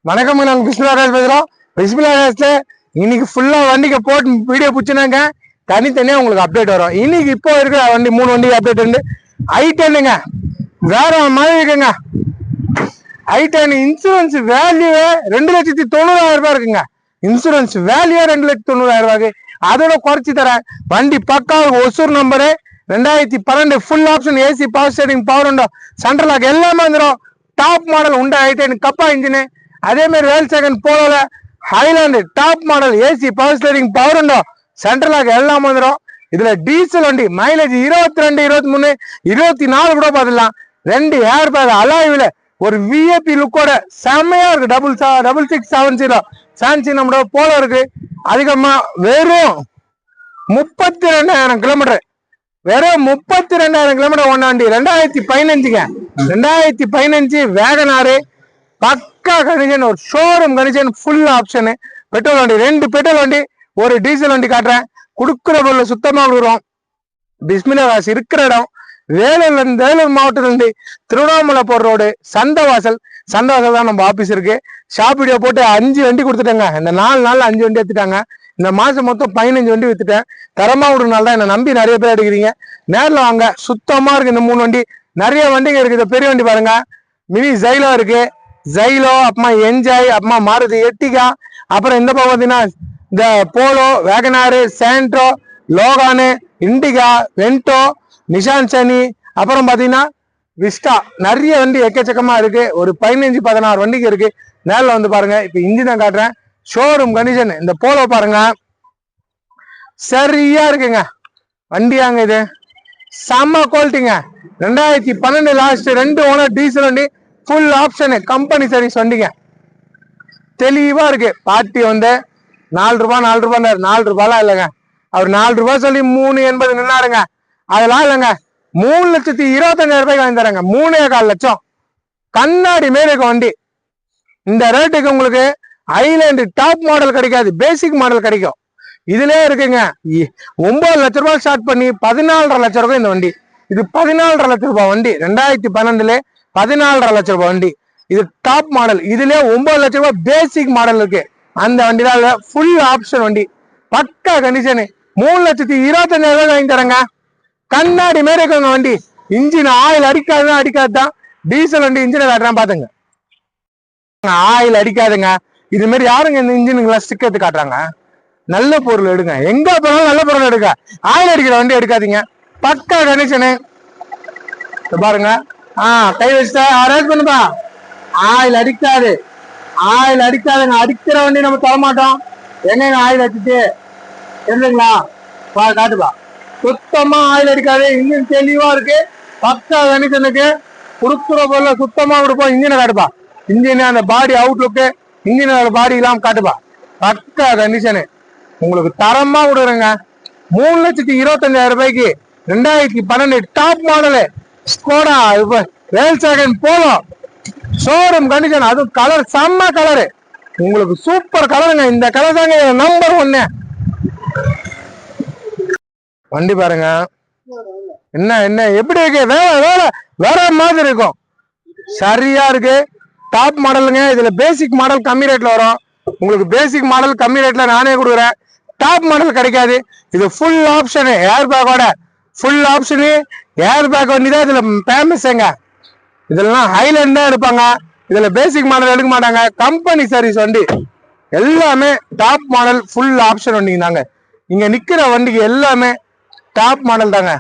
வணக்கம், நாங்கள் பிஸ்மில்லா பேசுகிறோம். பிஸ்மில்லா இன்னைக்கு ஃபுல்லா வண்டிக்கு போட்டு வீடியோ பிடிச்சினாங்க. தனித்தனியாக உங்களுக்கு அப்டேட் வரும். இன்னைக்கு இப்போ இருக்கிற வண்டி 3 வண்டி அப்டேட் வந்து i10ங்க, வேற மாதிரி இருக்குங்க. i10 இன்சூரன்ஸ் வேல்யூ 2,90,000 ரூபாய் இருக்குங்க. இன்சூரன்ஸ் வேல்யூ 2,90,000 ரூபாய்க்கு அதோட குறைச்சி தரேன். வண்டி பக்கா Hosur number 2012 full option AC power steering power உண்டோ சென்ட்ரல் லாக் எல்லாமே வந்துடும். டாப் மாடல் உண்டா i10 கப்பா இன்ஜினு. அதே மாதிரி வேல் செகண்ட் போல ஹைலாண்டு top model AC power steering power உண்டோ சென்ட்ரல் லாக் எல்லாம் வந்துடும். இதுல டீசல் வண்டி மைலேஜ் 22, 23, 24 கூட பார்த்துக்கலாம். 2 ஏர் பேக் அலாய்வில் ஒரு விஐபி லுக்கோட செம்மையா இருக்கு. 6670 ஃபேன்சி நம்மளோட போல இருக்கு. அதிகமா வெறும் 32,000 கிலோமீட்டர், வெறும் 32,000 கிலோமீட்டர் ஒண்ணு வண்டி. 2015ங்க, 2015 வேகனாரு பக்கா கண்டிஷன், ஒரு showroom condition, full option. Petrol வண்டி 2 பெட்ரோல் வண்டி, ஒரு டீசல் வண்டி காட்டுறேன். கொடுக்குற பொருள் சுத்தமா விடுறோம். பிஸ்மில்லா இருக்கிற இடம் வேலூர் மாவட்டத்துல இருந்து திருவண்ணாமலை போற ரோடு சந்தவாசல் தான் நம்ம ஆபீஸ் இருக்கு. ஷாப் வீடியோ போட்டு 5 வண்டி கொடுத்துட்டேங்க. இந்த 4 நாள்ல 5 வண்டி எடுத்துட்டாங்க. இந்த மாசம் மொத்தம் 15 வண்டி வித்துட்டேன். தரமா விடுறதுனால தான் என்ன நம்பி நிறைய பேர் எடுக்கிறீங்க. நேரில் வாங்க, சுத்தமா இருக்கு. இந்த 3 வண்டி நிறைய வண்டிங்க இருக்கு. இந்த பெரிய வண்டி பாருங்க, மினி ஜைலோ இருக்கு. ஜைலோ அப்புறமா என்ஜாய், அப்புறமா மாருதி எர்டிகா, அப்புறம் இந்த பக்கம் பார்த்தீங்கன்னா இந்த Polo, Wagon R, Santro, Logan, Indica, Vento, Nissan Sunny, அப்புறம் பாத்தீங்கன்னா விஸ்டா, நிறைய வண்டி எக்கச்சக்கமா இருக்கு. ஒரு 15-16 வண்டிக்கு இருக்கு. நேரில் வந்து பாருங்க. இப்ப இன்ஜினை காட்டுறேன். Showroom condition. இந்த போலோ பாருங்க, சரியா இருக்குங்க வண்டியாங்க. இது செம்ம குவாலிட்டிங்க. 2012 லாஸ்ட் 2 ஓனர் டீசல் வண்டி, ஃபுல் ஆப்ஷனு, கம்பெனி சர்வீஸ் வண்டிங்க. தெளிவா இருக்கு. பார்ட்டி வந்து 4 ரூபாய் 4 ரூபாய்லாம் இல்லைங்க. அவர் 4 ரூபாய் சொல்லி 3.80 நின்னாருங்க. அதெல்லாம் இல்லைங்க. 3,25,000 ரூபாய்க்கு வாங்கி தராங்க. 3,4 லட்சம் கண்ணாடி மேல இருக்க வண்டி. இந்த ரேட்டுக்கு உங்களுக்கு ஐலேண்டு டாப் மாடல் கிடைக்காது, பேசிக் மாடல் கிடைக்கும். இதுலயே இருக்குங்க. 9 லட்ச ரூபாய் ஸ்டார்ட் பண்ணி 14.5 லட்சம் ரூபாய் இந்த வண்டி. இது 14.5 லட்சம் ரூபாய் வண்டி. 2012 14.5 லட்சம் ரூபாய் வண்டி. இது டாப் மாடல். இதுலயே 9 லட்சம் ரூபாய் பேசிக் மாடல் இருக்கு. அந்த வண்டி தான் ஃபுல் ஆப்ஷன் வண்டி, பக்கா கண்டிஷனு. 3,25,000 ரூபாய் வாங்கி தரங்க. கண்ணாடி மாரி இருக்குங்க வண்டி. Engine oil அடிக்காதுதான். டீசல் வண்டி இன்ஜினை காட்டுறேன் பாத்துங்க. ஆயில் அடிக்காதுங்க. இது மாதிரி யாருங்க இந்த இன்ஜினுங்களா ஸ்டிக் எடுத்து காட்டுறாங்க? நல்ல பொருள் எடுங்க, எங்க போனாலும் நல்ல பொருள் எடுங்க. ஆயில் அடிக்கிற வண்டி எடுக்காதீங்க. பக்கா கண்டிஷனு பாருங்க. கை வச்சுட்டா அரேஞ்ச் பண்ணுப்பா. ஆயில் அடிக்காதுங்க. அடிக்கிற வண்டி நம்ம தர மாட்டோம். எங்க ஆயில் அடிச்சுட்டு தெரிஞ்சுங்களா? காட்டுப்பா. சுத்தமா ஆயில் அடிக்காது. இன்ஜின் தெளிவா இருக்கு. பக்கா கண்டிஷனுக்கு. கொடுக்குற பொருள சுத்தமா கொடுப்போம். இன்ஜினை காட்டுப்பா. இன்ஜின் அந்த பாடி அவுட்லுக்கு, இன்ஜினோட பாடி எல்லாம் காட்டுப்பா. பக்கா கண்டிஷனு உங்களுக்கு தரமா விடுறேங்க. 3,25,000 ரூபாய்க்கு 2012 டாப் மாடலு ஸ்கோடா வேல் செகண்ட் போலோ ஷோரூம் கண்டிஷன். அது கலர் செம்ம கலரு, உங்களுக்கு சூப்பர் கலருங்க. இந்த கலர் தாங்க நம்பர் 1. வண்டி பாருங்க. என்ன எப்படி இருக்கு? வேற மாதிரி இருக்கும். சரியா இருக்கு. டாப் மாடலுங்க. இதுல பேசிக் மாடல் கம்மி ரேட்ல வரும். உங்களுக்கு பேசிக் மாடல் கம்மி ரேட்ல நானே கொடுக்குறேன். டாப் மாடல் கிடைக்காது. இது ஃபுல் ஆப்ஷனு, ஏர் பேக்கோட ஃபுல் ஆப்ஷனு. ஏர் பேக் வண்டி தான் இதுல ஃபேமஸ்ங்க. இதெல்லாம் ஹைலேண்ட் தான் எடுப்பாங்க. இதுல பேசிக் மாடல் எடுக்க மாட்டாங்க. கம்பெனி சர்வீஸ் வண்டி எல்லாமே டாப் மாடல் ஃபுல் ஆப்ஷன் வண்டிங்க தாங்க. இங்க நிக்கிற வண்டிக்கு எல்லாமே டாப் மாடல் தாங்க.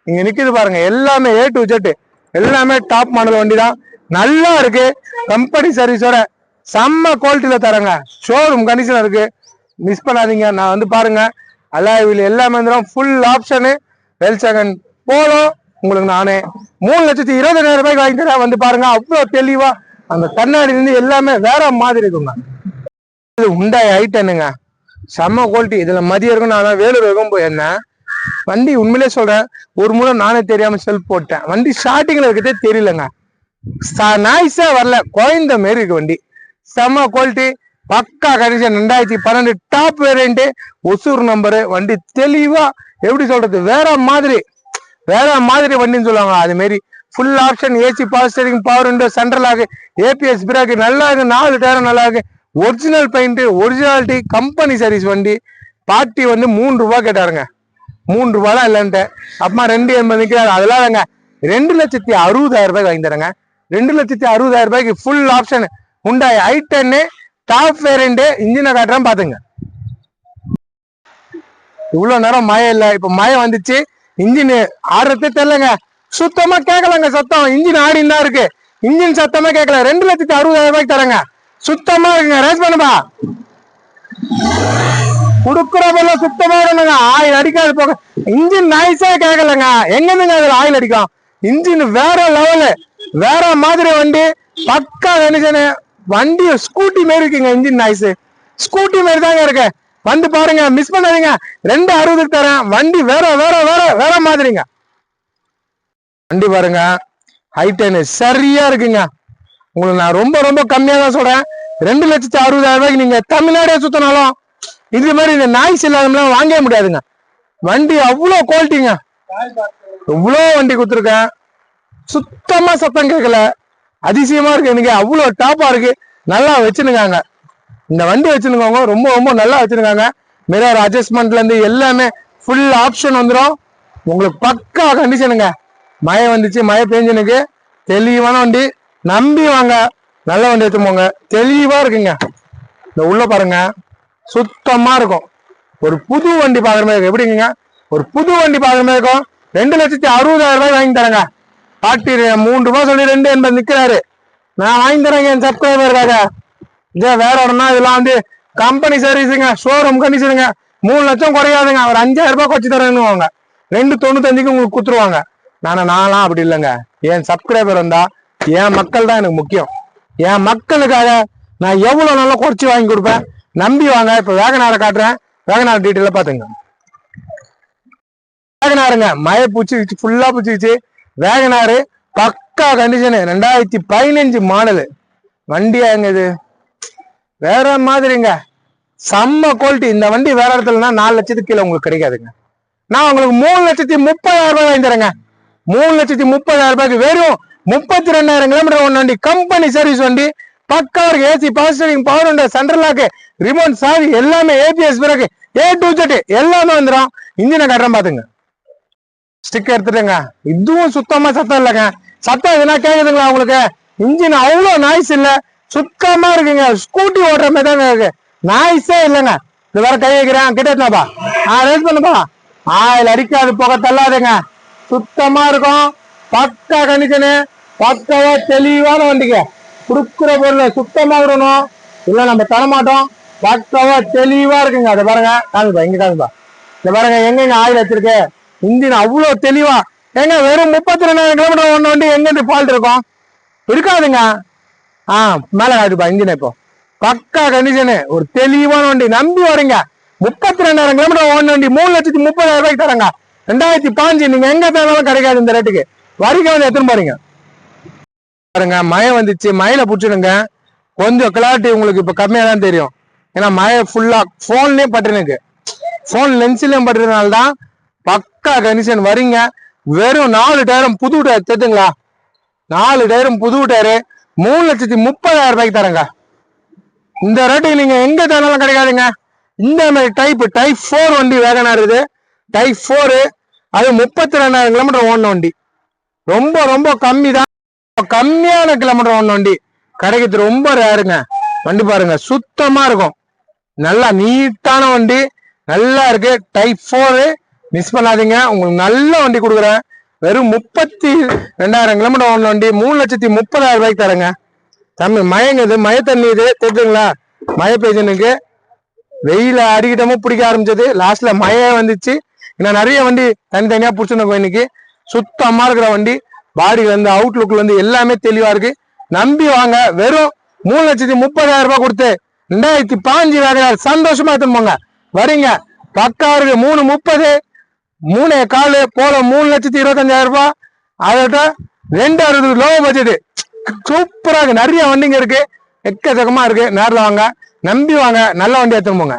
இங்க நிக்குது பாருங்க, எல்லாமே A to Z எல்லாமே டாப் மாடல் வண்டி தான். நல்லா இருக்கு. கம்பெனி சர்வீஸோட செம்ம குவாலிட்டியில தரங்க. ஷோரூம் கண்டிஷன் இருக்கு. மிஸ் பண்ணாதீங்க. நான் வந்து பாருங்க, அலாய்வில் எல்லாமே வந்துடும். Full option. Well second Polo உங்களுக்கு நானே 3,20,000 ரூபாய்க்கு வாங்கி தரேன். வந்து பாருங்க, அவ்வளவு தெளிவா அந்த கண்ணாடி இருந்து எல்லாமே வேற மாதிரி இருக்குங்க. இது உண்டாய் i10ங்க, செம்ம குவாலிட்டி. இதுல மதியம் இருக்கும். நான் வேலூர் வரைக்கும் போயிருந்தேன். வண்டி உண்மையிலே சொல்றேன், ஒரு முறை நானே தெரியாம செல்ஃப் போட்டேன். வண்டி ஸ்டார்டிங்ல இருக்கிறதே தெரியலங்க. நாய்ஸா வரல, குழந்த மாரி இருக்கு வண்டி. செம்ம குவாலிட்டி, பக்கா condition. 2012 top variant, Hosur number. வண்டி தெளிவா எப்படி சொல்றது, வேற மாதிரி வண்டின்னு சொல்லுவாங்க. அது மாரி full option AC power steering power window central ஆகு ஏபிஎஸ் பிரேக் நல்லா இருக்கு 4 டயரும் நல்லா இருக்கு original paint originality company service வண்டி பார்ட்டி வந்து 3 ரூபா கேட்டாருங்க 3 ரூபா தான் இல்லைன்ட்டு அப்புறமா 280 அதெல்லாம் தாங்க 2,60,000 வாங்கி தரேங்க 2,60,000 full option Hyundai i10 top variant இன்ஜினை காட்டுறேன் பாத்துங்க. இவ்வளவு நேரம் மழை இல்லை இப்ப மழை வந்துச்சு இன்ஜின் ஆடுறதே தெரியலங்க சுத்தமா கேட்கலங்க சத்தம் இன்ஜின் ஆடின்னு தான் இருக்கு இன்ஜின் சத்தமா கேட்கல 2,60,000 தரங்க சுத்தமா இருக்குங்க ரேஸ் பண்ணுப்பா குடுக்குற போல சுத்தமா இருந்துங்க ஆயில் அடிக்காது போக இன்ஜின் நைஸா கேட்கலங்க எங்கிருந்துங்க அதுல ஆயில் அடிக்கும் இன்ஜின் வேற லெவலு வேற மாதிரி வண்டி பக்கா கண்டிஷனு வண்டி ஸ்கூட்டி மாரி இருக்குங்க இன்ஜின் நாய்ஸ் ஸ்கூட்டி மாரி தாங்க இருக்கு வந்து பாருங்க மிஸ் பண்ணாதீங்க 2,60 தரேன் வண்டி வேற வேற வேற வேற மாதிரிங்க வண்டி பாருங்க i10 சரியா இருக்குங்க உங்களுக்கு நான் ரொம்ப ரொம்ப கம்மியா தான் சொல்றேன் 2,60,000 நீங்க தமிழ்நாடே சுத்தினாலும் இது மாதிரி இந்த நாய்ஸ் இல்லாதவங்களாம் வாங்கவே முடியாதுங்க வண்டி அவ்வளோ குவாலிட்டிங்க இவ்வளோ வண்டி கொடுத்துருக்கேன் சுத்தமா சத்தம் கேட்கல அதிசயமா இருக்கு எனக்கு அவ்வளோ டாப்பா இருக்கு நல்லா வச்சுருக்காங்க இந்த வண்டி வச்சுருக்காங்க ரொம்ப ரொம்ப நல்லா வச்சிருக்காங்க மிரர் அட்ஜஸ்ட்மெண்ட்ல இருந்து எல்லாமே ஃபுல் ஆப்ஷன் வந்துடும் உங்களுக்கு பக்கா கண்டிஷனுங்க மழை வந்துச்சு மழை பெஞ்சனுக்கு தெளிவான வண்டி நம்பி வாங்க நல்ல வண்டி எடுத்து போங்க தெளிவா இருக்குங்க இந்த உள்ள பாருங்க சுத்தமா இருக்கும் ஒரு புது வண்டி பாக்குற மாதிரி இருக்கும் எப்படிங்க ஒரு புது வண்டி பாக்குற மாதிரி இருக்கும் 2,60,000 வாங்கி தரேங்க பாட்டி 3 ரூபாய் சொல்லி 2,80 நிக்கிறாரு நான் வாங்கி தரேங்க என் சப்ஸ்கிரைபருக்காக இதே வேற இடம்னா இதெல்லாம் வந்து கம்பெனி சர்வீஸுங்க ஷோரூம் கண்டிஷனுங்க 3 லட்சம் குறையாதுங்க அவர் 5,000 ரூபாய் குறைச்சி தரேன்னுவாங்க 2,95 உங்களுக்கு குத்துருவாங்க நான்லாம் அப்படி இல்லைங்க என் சப்ஸ்கிரைபர் வந்தா என் மக்கள் தான் எனக்கு முக்கியம் என் மக்களுக்காக நான் எவ்வளவு நல்லா குறைச்சி வாங்கி கொடுப்பேன் நம்பி வாங்க இப்ப வேகனாரை காட்டுறேன் வேகனார் டீட்டெயில பாத்துங்க வேகனாருங்க மழை பூச்சிச்சு ஃபுல்லா பூச்சிச்சு வேகனாரு பக்கா கண்டிஷனு 2015 மாடலு வண்டியா எங்க இது வேற மாதிரிங்க செம்ம குவாலிட்டி இந்த வண்டி வேற இடத்துலனா 4 லட்சத்துக்கு கீழே உங்களுக்கு கிடைக்காதுங்க நான் உங்களுக்கு 3,30,000 வாங்கி தரேங்க 3,30,000 வெறும் 32,000 கிலோமீட்டர் ஒன் வண்டி கம்பெனி சர்வீஸ் வண்டி பக்கா இருக்கு AC power steering power window central lock remote சாவி எல்லாமே ABS brake A to Z எல்லாமே வந்துடும் இன்ஜினை காட்டுறேன் பாத்துங்க ஸ்டிக்கர் எடுத்துட்டேங்க இதுவும் சுத்தமா சத்தம் இல்லைங்க சத்தம் எதுனா கேக்குதுங்களா உங்களுக்கு இன்ஜின் அவ்வளவு நாய்ஸ் இல்ல சுத்தமா இருக்குங்க ஸ்கூட்டி ஓட்டுற மாதிரி தாங்க இருக்கு நாய்ஸே இல்லைங்க இது வேற கை வைக்கிறேன் கிட்டப்பா ரேஸ் பண்ணுப்பா ஆயில் அடிக்காது போக தள்ளாதுங்க சுத்தமா இருக்கும் பக்கா கண்டிஷனு பக்காவா தெளிவான வண்டிங்க குடுக்குற பொருள் சுத்தமா விடணும் இல்ல நம்ம தரமாட்டோம் பக்காவா தெளிவா இருக்குங்க அதை பாருங்க காமிப்பா இங்க காமிப்பா இத பாருங்க எங்க ஆயில் வச்சிருக்கு இன்ஜின் அவ்வளவு தெளிவா ஏங்க வெறும் 32,000 கிலோமீட்டர் ஒண்ணு வண்டி எங்க ஃபால்ட் இருக்கும் இருக்காதுங்க மேல காட்டுப்பா இன்ஜின் இப்போ பக்கா கண்டிஷனு ஒரு தெளிவான வண்டி நம்பி வரீங்க 32,000 கிலோமீட்டர் ஒண்ணு வண்டி 3,30,000 தரங்க 2005 நீங்க எங்க தேர்ந்தாலும் கிடைக்காது இந்த ரேட்டுக்கு வரைக்கும் வந்து எத்தனை போறீங்க பாருங்க மழை வந்துச்சு மழையில புடிச்சிடுங்க கொஞ்சம் கிளாரிட்டி உங்களுக்கு இப்ப கம்மியா தான் தெரியும் ஏன்னா மழை ஃபுல்லா போன்லயும் பட்டுருக்கு போன் லென்ஸ்லயும் பட்டுறதுனால தான் பக்கா கண்டிஷன் வரீங்க வெறும் 4 டயரும் புது டயர் தெரியுங்களா 4 டயரும் புது டயரு 3,30,000 தரங்க இந்த ரேட்டுக்கு நீங்க எங்க தேர்ந்தாலும் கிடைக்காதுங்க இந்த மாதிரி டைப் 4 வண்டி வேகனா இருக்குது டைப் 4 அது 32,000 கிலோமீட்டர் ஓடின வண்டி ரொம்ப ரொம்ப கம்மி தான் கம்மியான கிலோமீட்டர் ஓடின வண்டி கிடைக்கிறது ரொம்ப ரேருங்க வண்டி பாருங்க சுத்தமா இருக்கும் நல்லா நீட்டான வண்டி நல்லா இருக்கு டைப் 4 மிஸ் பண்ணாதீங்க உங்களுக்கு நல்ல வண்டி கொடுக்குறேன் வெறும் 32,000 கிலோமீட்டர் ஓடின வண்டி 3,30,000 தரங்க தம்பி மழைங்குது மழை தண்ணி இது தெரிஞ்சுங்களா மழை பெய்ஞ்சனுக்கு வெயில அடிக்கிட்டமும் பிடிக்க ஆரம்பிச்சது லாஸ்ட்ல மழையே வந்துச்சு இன்னும் நிறைய வண்டி தனித்தனியா பிடிச்சிருக்கோம் இன்னைக்கு சுத்தமா இருக்கிற வண்டி பாடியில இருந்து அவுட்லுக்ல இருந்து எல்லாமே தெளிவா இருக்கு நம்பி வாங்க வெறும் 3,30,000 கொடுத்து 2005 வேகனார் சந்தோஷமா எடுத்துன்னு போங்க வரீங்க பக்கா இருக்கு 3,30 3.25 போல 3,25,000 அதோட 2,60 லோ பட்ஜெட் சூப்பரா இருக்கு நிறைய வண்டிங்க இருக்கு எக்கச்சக்கமா இருக்கு நேரில் வாங்க நம்பி வாங்க நல்ல வண்டி எடுத்துன்னு போங்க